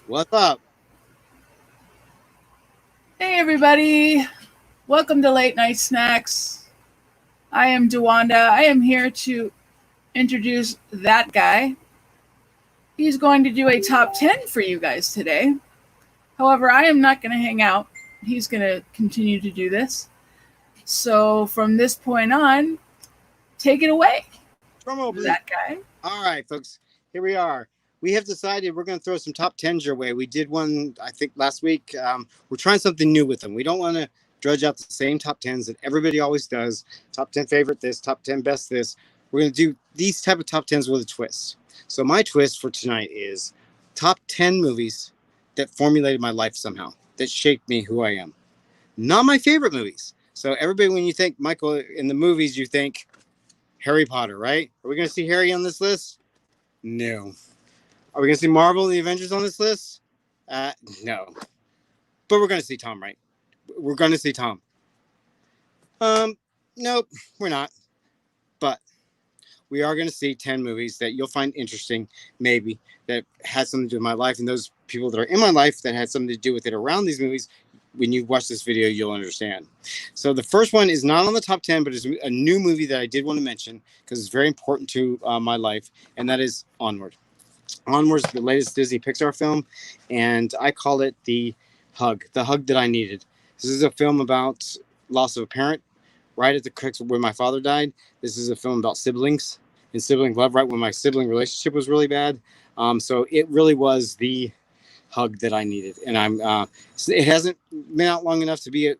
What's up? Hey everybody, welcome to Late Night Snacks. I am Dewanda. I am here to introduce that guy. He's going to do a top 10 for you guys today. However, I am not going to hang out. He's going to continue to do this. So from this point on, take it away, Drum roll, please. that guy. All right, folks. Here we are. We have decided we're going to throw some top tens your way. We did one, I think, last week. We're trying something new with them. We don't want to drudge out the same top tens that everybody always does. Top 10 favorite this, top 10 best this. We're going to do these type of top tens with a twist. So my twist for tonight is top 10 movies that formulated my life somehow, that shaped me who I am. Not my favorite movies. So everybody, when you think Michael in the movies, you think Harry Potter, right? Are we going to see Harry on this list? No. Are we going to see Marvel and the Avengers on this list? No. But we're going to see Tom, right? We're going to see Tom. Nope, we're not. But we are going to see 10 movies that you'll find interesting, maybe, that had something to do with my life. And those people that are in my life that had something to do with it around these movies, when you watch this video, you'll understand. So the first one is not on the top 10, but it's a new movie that I did want to mention because it's very important to my life, and that is Onward. Onward's the latest Disney Pixar film, and I call it the hug that I needed. This is a film about loss of a parent right at the crux of where my father died. This is a film about siblings and sibling love right when my sibling relationship was really bad. So it really was the hug that I needed, and it hasn't been out long enough to be a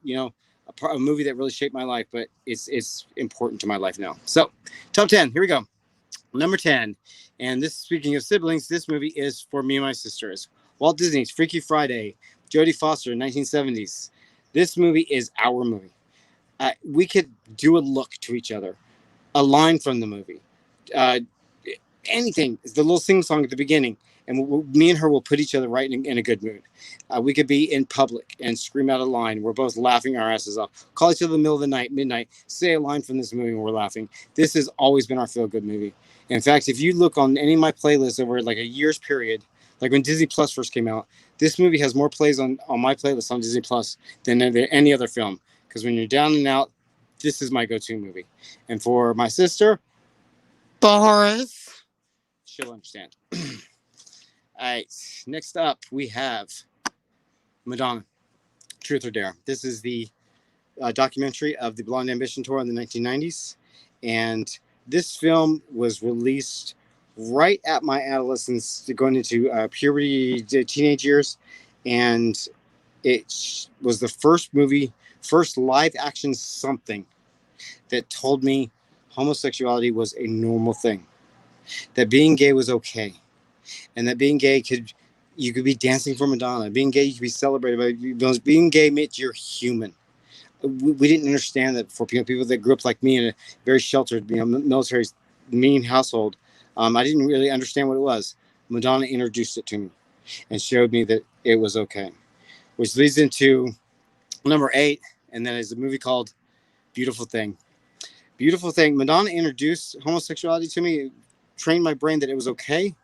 movie that really shaped my life, but it's important to my life now. So top 10, here we go. Number 10, and this, speaking of siblings, this movie is for me and my sisters. Walt Disney's Freaky Friday, Jodie Foster, 1970s. This movie is our movie. We could do a look to each other, a line from the movie, anything. The little sing song at the beginning, and me and her will put each other right in a good mood. We could be in public and scream out a line. We're both laughing our asses off. Call each other in the middle of the night, midnight, say a line from this movie, and we're laughing. This has always been our feel-good movie. In fact, if you look on any of my playlists over like a year's period, like when Disney Plus first came out, this movie has more plays on my playlist on Disney Plus than any other film. Because when you're down and out, this is my go-to movie. And for my sister, Boris, she'll understand. All right, next up we have Madonna, Truth or Dare. This is the documentary of the Blonde Ambition tour in the 1990s, and this film was released right at my adolescence, going into puberty, teenage years, and it was the first live action something that told me homosexuality was a normal thing, that being gay was okay, and that being gay you could be dancing for Madonna. Being gay, you could be celebrated by being gay meant you're human. We didn't understand that before. People that grew up like me in a very sheltered, military, mean household. I didn't really understand what it was. Madonna introduced it to me and showed me that it was okay, which leads into number 8, and that is a movie called Beautiful Thing. Beautiful Thing. Madonna introduced homosexuality to me, trained my brain that it was okay.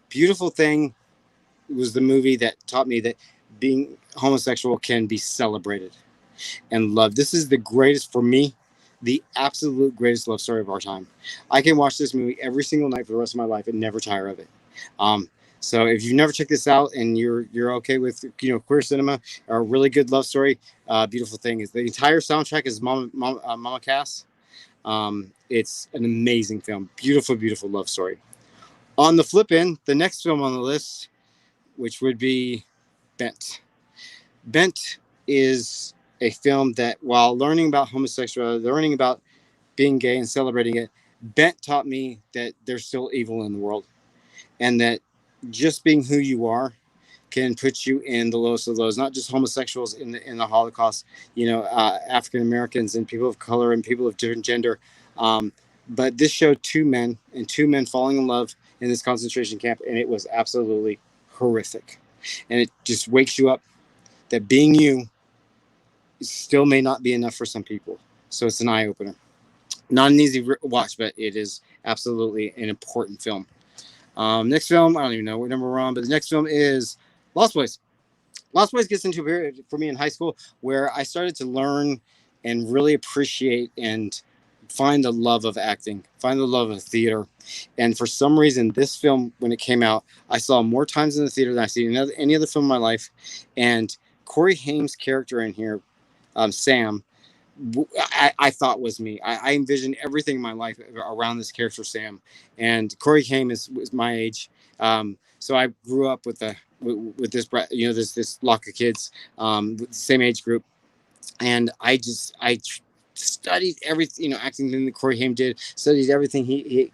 Beautiful Thing was the movie that taught me that being homosexual can be celebrated and loved. This is the greatest, for me, the absolute greatest love story of our time. I can watch this movie every single night for the rest of my life and never tire of it. So if you've never checked this out and you're okay with queer cinema or a really good love story, Beautiful Thing is the entire soundtrack is Mama Cass. It's an amazing film, beautiful, beautiful love story. On the flip end, the next film on the list, which would be Bent. Bent is a film that, while learning about homosexuality, learning about being gay and celebrating it, Bent taught me that there's still evil in the world, and that just being who you are can put you in the lowest of lows. Not just homosexuals in the Holocaust, African Americans and people of color and people of different gender. But this showed two men falling in love in this concentration camp, and it was absolutely horrific. And it just wakes you up that being you still may not be enough for some people. So it's an eye opener. Not an easy watch, but it is absolutely an important film. Next film, I don't even know what number we're on, but the next film is Lost Boys. Lost Boys gets into a period for me in high school where I started to learn and really appreciate and find the love of acting, find the love of theater. And for some reason, this film, when it came out, I saw more times in the theater than I've seen any other film in my life. And Corey Haim's character in here, Sam, I thought was me. I envisioned everything in my life around this character, Sam. And Corey Haim was my age. So I grew up with this, this lock of kids, same age group. And I studied everything, acting thing that Corey Haim did, studied everything he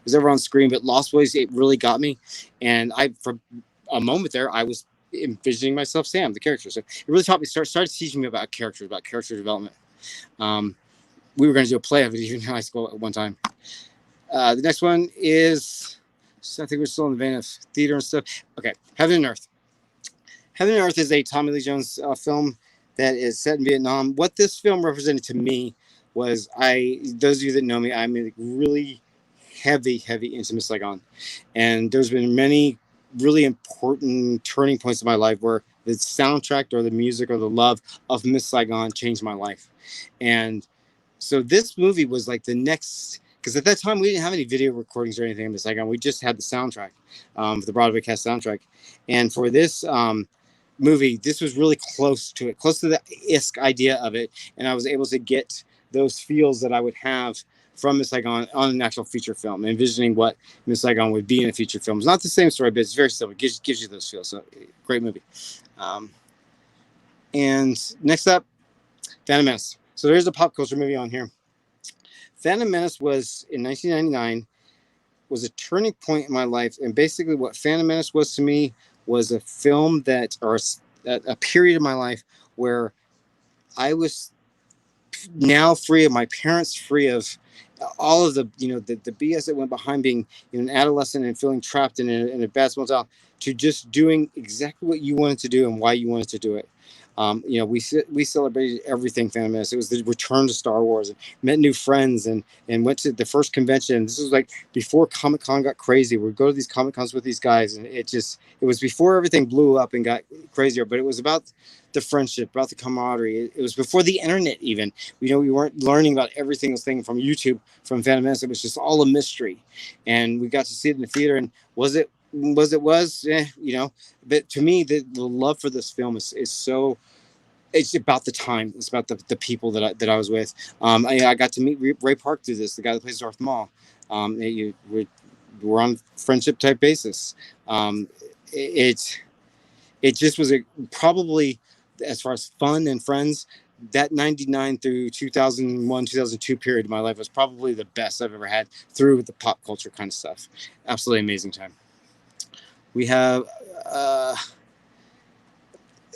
was ever on screen. But Lost Boys, it really got me. And for a moment there, I was envisioning myself Sam, the character. So it really taught me, started teaching me about character development. We were going to do a play of it even in high school at one time. The next one is, I think we're still in the vein of theater and stuff. Okay, Heaven and Earth. Heaven and Earth is a Tommy Lee Jones film that is set in Vietnam. What this film represented to me was, those of you that know me, I'm a really heavy into Miss Saigon. And there's been many really important turning points in my life where the soundtrack or the music or the love of Miss Saigon changed my life. And so this movie was like the next, because at that time we didn't have any video recordings or anything of Miss Saigon. We just had the soundtrack, the Broadway cast soundtrack. And for this movie, this was really close to it, close to the ISK idea of it. And I was able to get those feels that I would have from Miss Saigon on an actual feature film, envisioning what Miss Saigon would be in a feature film. It's not the same story, but it's very similar. It gives you those feels. So great movie. And next up, Phantom Menace. So there's a pop culture movie on here. Phantom Menace was in 1999, was a turning point in my life. And basically what Phantom Menace was to me was a film a period of my life where I was now free of my parents, free of all of the BS that went behind being an adolescent and feeling trapped in a bad small town, to just doing exactly what you wanted to do and why you wanted to do it. We celebrated everything Phantom Menace. It was the return to Star Wars, and met new friends, and went to the first convention. This was like before Comic-Con got crazy. We'd go to these Comic-Cons with these guys, and it was before everything blew up and got crazier, but it was about the friendship, about the camaraderie. It was before the internet even. We weren't learning about every single thing from YouTube, from Phantom Menace. It was just all a mystery. And we got to see it in the theater, and was it, but to me, the love for this film is so, it's about the time. It's about the people that I was with. I got to meet Ray Park through this, the guy that plays Darth Maul. We're on friendship type basis. It just was probably, as far as fun and friends, that 99 through 2001, 2002 period of my life was probably the best I've ever had through the pop culture kind of stuff. Absolutely amazing time. We have,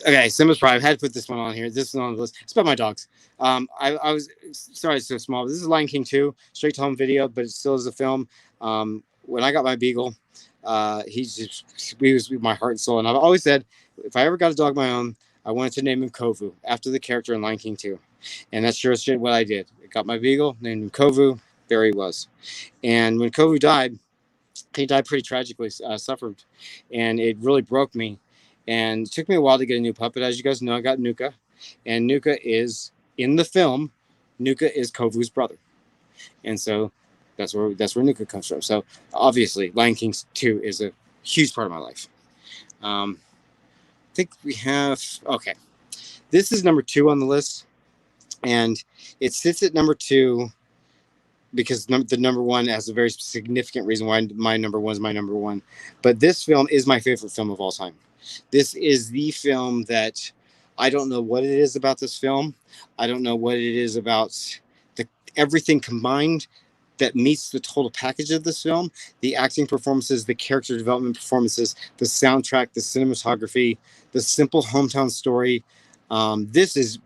okay, Simba's Pride. I had to put this one on here. This is on the list. It's about my dogs. I was, sorry it's so small, but this is Lion King 2, straight to home video, but it still is a film. When I got my Beagle, he was my heart and soul. And I've always said, if I ever got a dog of my own, I wanted to name him Kovu, after the character in Lion King 2. And that's sure as shit what I did. I got my Beagle, named him Kovu. There he was. And when Kovu died, he died pretty tragically, suffered. And it really broke me. And it took me a while to get a new pup. But as you guys know, I got Nuka. And Nuka is, in the film, Nuka is Kovu's brother. And so that's where Nuka comes from. So obviously, Lion King 2 is a huge part of my life. I think we have, okay. This is number 2 on the list. And it sits at number 2 because the number 1 has a very significant reason why my number 1 is my number 1. But this film is my favorite film of all time. This is the film that I don't know what it is about this film. I don't know what it is about everything combined that meets the total package of this film. The acting performances, the character development performances, the soundtrack, the cinematography, the simple hometown story. This is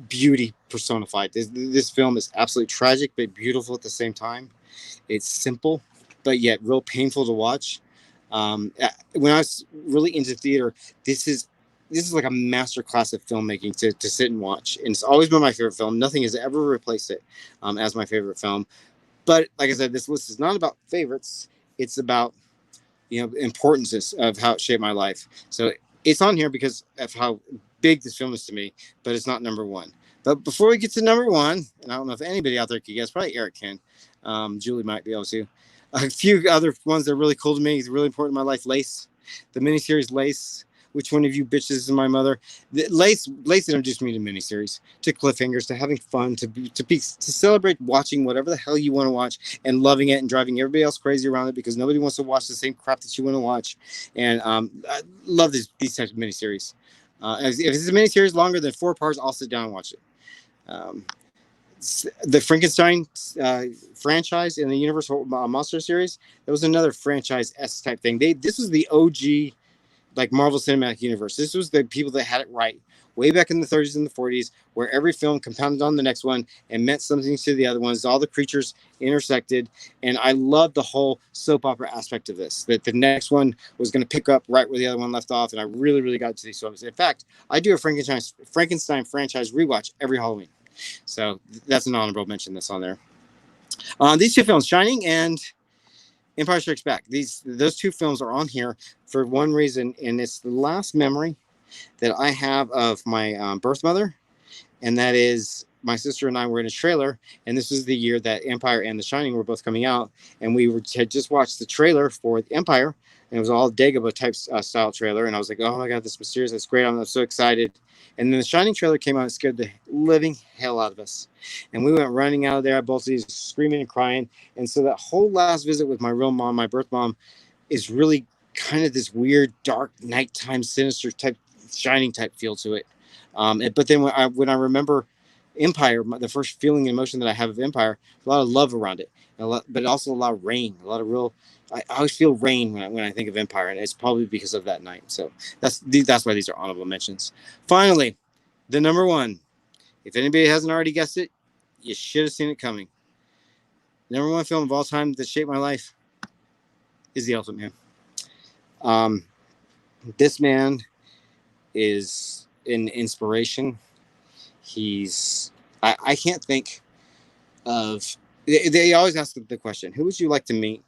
beauty personified. This film is absolutely tragic but beautiful at the same time. It's simple but yet real painful to watch. When I was really into theater, this is like a master class of filmmaking to sit and watch, and it's always been my favorite film. Nothing has ever replaced it as my favorite film. But like I said, this list is not about favorites. It's about importances of how it shaped my life. So It's on here because of how big this film is to me, but it's not number one. But before we get to number one, and I don't know if anybody out there can guess, probably Eric can. Julie might be able to. A few other ones that are really cool to me, really important in my life. Lace, the miniseries Lace. Which one of you bitches is my mother? Lace introduced me to miniseries, to cliffhangers, to having fun, to celebrate watching whatever the hell you want to watch and loving it and driving everybody else crazy around it because nobody wants to watch the same crap that you want to watch. And I love these types of miniseries. If it's a miniseries longer than 4 parts, I'll sit down and watch it. Um, the Frankenstein franchise in the Universal Monster series, that was another franchise S type thing. This was the OG like Marvel Cinematic Universe. This was the people that had it right way back in the 30s and the 40s, where every film compounded on the next one and meant something to the other ones. All the creatures intersected, and I love the whole soap opera aspect of this. That the next one was going to pick up right where the other one left off, and I really, really got to these films. In fact, I do a Frankenstein franchise rewatch every Halloween, so that's an honorable mention that's on there. These 2 films, Shining and Empire Strikes Back. Those 2 films are on here for one reason, and it's the last memory that I have of my birth mother, and that is my sister and I were in a trailer, and this was the year that Empire and The Shining were both coming out, and we had just watched the trailer for Empire, and it was all Dagobah type style trailer, and I was like, oh my god, this mysterious, that's great, I'm so excited. And then the Shining trailer came out and scared the living hell out of us. And we went running out of there, both of these screaming and crying. And so that whole last visit with my real mom, my birth mom, is really kind of this weird, dark, nighttime, sinister type, Shining type feel to it. But then when I remember Empire, the first feeling and emotion that I have of Empire, a lot of love around it, but also a lot of rain, a lot of real. I always feel rain when I think of Empire, and it's probably because of that night. So that's why these are honorable mentions. Finally, the number one. If anybody hasn't already guessed it, you should have seen it coming. The number one film of all time that shaped my life is The Elephant Man. This man is an inspiration. I can't think of. They always ask the question, who would you like to meet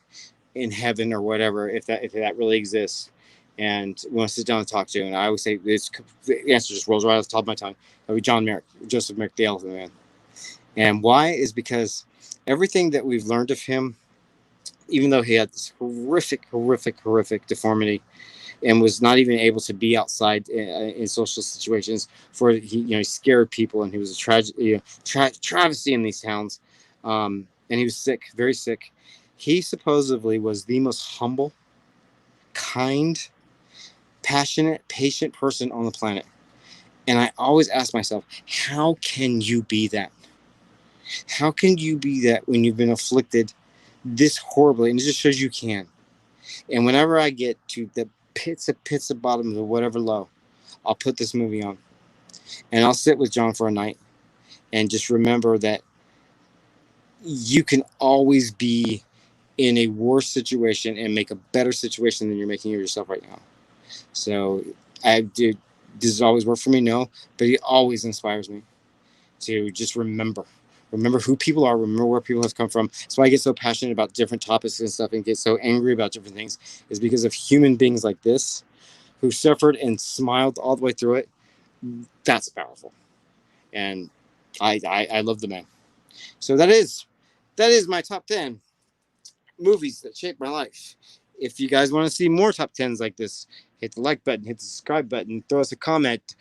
in heaven or whatever, if that really exists, and want to sit down and talk to? And I always say the answer just rolls right off the top of my tongue. That would be Joseph Merrick, the Elephant Man. And why is because everything that we've learned of him, even though he had this horrific deformity, and was not even able to be outside in social situations, for he scared people, and he was a travesty in these towns, and he was sick, very sick. He supposedly was the most humble, kind, passionate, patient person on the planet. And I always ask myself, how can you be that? How can you be that when you've been afflicted this horribly? And it just shows you can. And whenever I get to the pits of bottom of whatever low, I'll put this movie on. And I'll sit with John for a night and just remember that you can always be in a worse situation and make a better situation than you're making of yourself right now. So this has always worked for me, no, but it always inspires me to just remember who people are, remember where people have come from. That's why I get so passionate about different topics and stuff and get so angry about different things, is because of human beings like this who suffered and smiled all the way through it. That's powerful. And I love the man. So that is my top 10 movies that shaped my life. If you guys want to see more top 10s like this, hit the like button, hit the subscribe button, throw us a comment,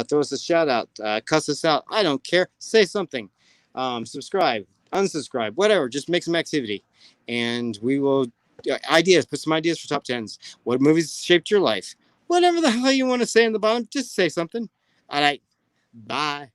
throw us a shout out, cuss us out. I don't care. Say something. Subscribe, unsubscribe, whatever. Just make some activity, and we will put some ideas for top 10s. What movies shaped your life? Whatever the hell you want to say in the bottom, just say something. All right. Bye.